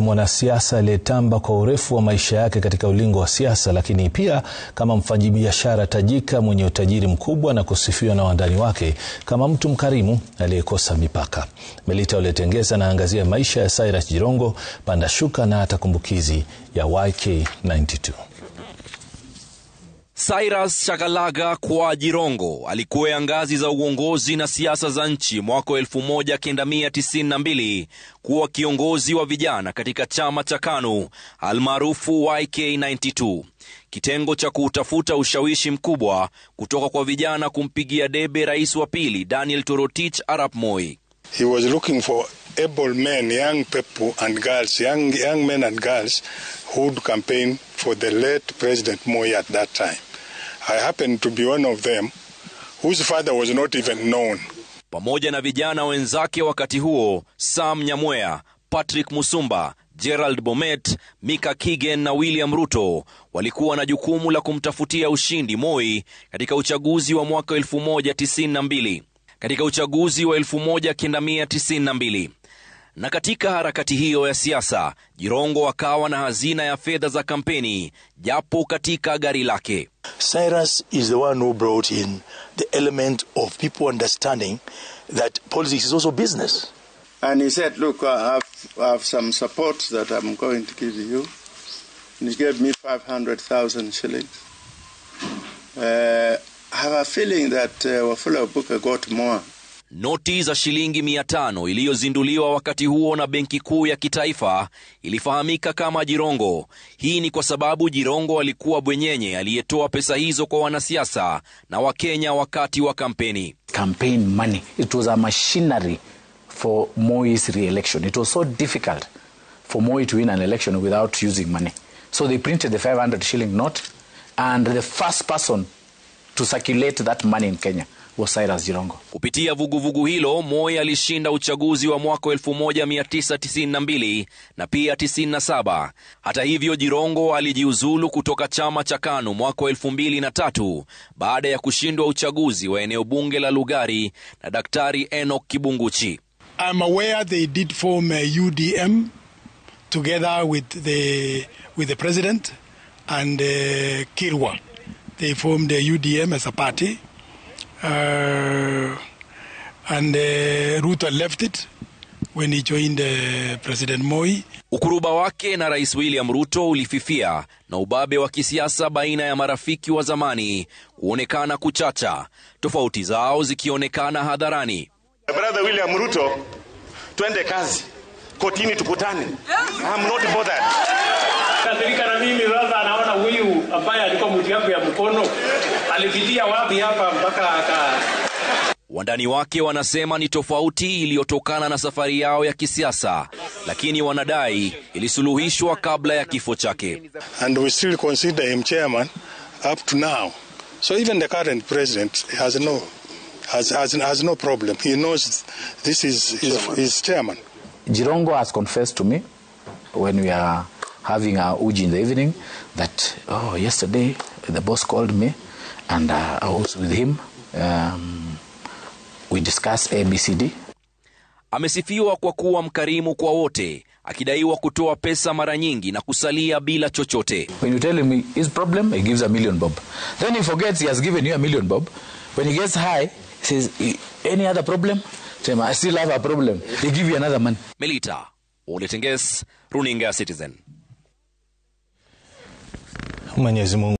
Mwanasiasa aliyetamba kwa urefu wa maisha yake katika ulingo wa siasa, lakini pia kama mfanyabiashara tajika mwenye utajiri mkubwa na kusifiwa na wandani wake kama mtu mkarimu aliyekosa mipaka. Melita Oletengesa anaangazia maisha ya Cyrus Jirongo, panda shuka na hata kumbukizi ya YK92. Cyrus Shagalaga kwa Jirongo alikwea ngazi za uongozi na siasa za nchi mwaka 1992 kuwa kiongozi wa vijana katika chama cha KANU almaarufu YK92, kitengo cha kutafuta ushawishi mkubwa kutoka kwa vijana kumpigia debe rais wa pili Daniel Toroitich arap Moi. He was looking for able men, young people and girls, young men and girls who would campaign for the late President Moi at that time. I happened to be one of them, whose father was not even known. Pamoja na vijana wenzake wakati huo, Sam Nyamwea, Patrick Musumba, Gerald Bomet, Mika Kigen na William Ruto walikuwa na jukumu la kumtafutia ushindi Moi katika uchaguzi wa mwaka 1992. Katika uchaguzi wa 1992. Na katika harakati hiyo ya siasa, Jirongo akawa na hazina ya fedha za kampeni, japo katika gari lake. Cyrus is the one who brought in the element of people understanding that politics is also business. And he said, look, I have some support that I'm going to give you. And he gave me 500,000 shillings. I have a feeling that Wafula Buka got more. Noti za shilingi 500 iliyozinduliwa wakati huo na Benki Kuu ya Kitaifa ilifahamika kama Jirongo. Hii ni kwa sababu Jirongo alikuwa bwenyenye aliyetoa pesa hizo kwa wanasiasa na Wakenya wakati wa kampeni. Campaign money. It was a machinery for Moi's re-election. It was so difficult for Moi to win an election without using money. So they printed the 500 shilling note, and the first person to circulate that money in Kenya was Cyrus Jirongo. Kupitia vuguvugu hilo, Moi alishinda uchaguzi wa mwaka 1992 na pia 97. Hata hivyo, Jirongo alijiuzulu kutoka chama cha KANU mwaka 2003 baada ya kushindwa uchaguzi wa eneo bunge la Lugari na Daktari Enoch Kibunguchi. I'm aware they did form a UDM together with the president and Kirwa. They formed a UDM as a party. And Ruto left it when he joined President Moi. Ukuruba wake na Rais William Ruto ulififia na ubabe wa kisiasa baina ya marafiki wa zamani kuonekana kuchacha, tofauti zao zikionekana hadharani. Brother William Ruto, twende kazi, kotini tukutane. I'm not bothered. Kadhalika na mimi sasa anaona huyu ambaye alikuwa mtu yangu ya mkono alipitia wapi hapa mpaka Wandani wake wanasema ni tofauti iliyotokana na safari yao ya kisiasa, lakini wanadai ilisuluhishwa kabla ya kifo chake. And we still consider him chairman up to now. So even the current president has no problem. He knows this is his chairman. Jirongo has confessed to me when we are having a uji in the evening that, yesterday the boss called me and I was with him. We discussed ABCD. Amesifiwa kwa kuwa mkarimu kwa wote, akidaiwa kutoa pesa mara nyingi na kusalia bila chochote. When you tell him his problem, he gives $1 million bob. Then he forgets he has given you $1 million bob. When he gets high, he says, any other problem? Say, I still have a problem. They give you another money. Melita Oletengesa, Runinga Citizen. Mwenyezi Mungu